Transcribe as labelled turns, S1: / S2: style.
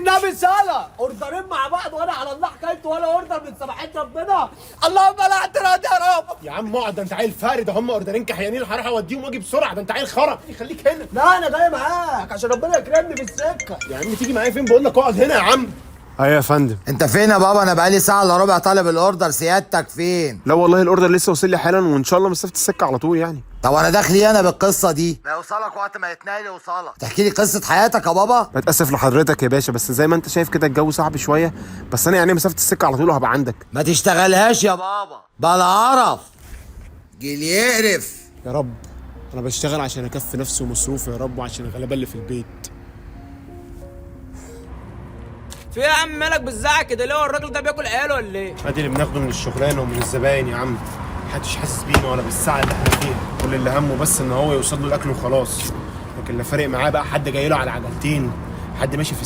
S1: النبي سالة اوردرين مع بعض وانا على الله حكايته ولا اوردر من سماحات ربنا. اللهم لا اعتراض يا رب.
S2: يا عم اقعد، ده انت عيل فارد، ده هم اوردرين كحيانين هروح اوديهم واجي بسرعه، ده انت عيل خرا، خليك هنا.
S1: لا انا جاي معاك عشان ربنا يكرمني في السكه.
S2: يا عم تيجي معايا فين؟ بقول لك اقعد هنا يا عم. ايوه يا فندم.
S3: انت فين يا بابا؟ انا بقالي ساعه الا ربع طالب الاوردر، سيادتك فين؟
S2: لا والله الاوردر لسه وصل لي حالا، وان شاء الله مسافه السكه على طول يعني.
S3: طب وانا داخلي انا بالقصه دي؟ ما يوصلك وقت ما يتنقل يوصلك. تحكي لي قصه حياتك يا بابا؟
S2: بتاسف لحضرتك يا باشا، بس زي ما انت شايف كده الجو صعب شويه، بس انا يعني مسافه السكه على طول وهبقى عندك.
S3: ما تشتغلهاش يا بابا، بلا قرف جيل يقرف.
S2: يا رب انا بشتغل عشان اكفي نفسي ومصروفي يا رب، وعشان الغلابه اللي في البيت.
S4: في ايه يا عم مالك بتزعق كده ليه؟ هو الراجل ده بياكل عياله ولا ايه؟
S2: ادي اللي بناخده من الشغلانه ومن الزباين يا عم، محدش حاسس بينا ولا بالساعه اللي احنا فيها، كل اللي همه بس ان هو يوصل له الاكل وخلاص، لكن لا فارق معاه بقى حد جاي له على عجلتين، حد ماشي في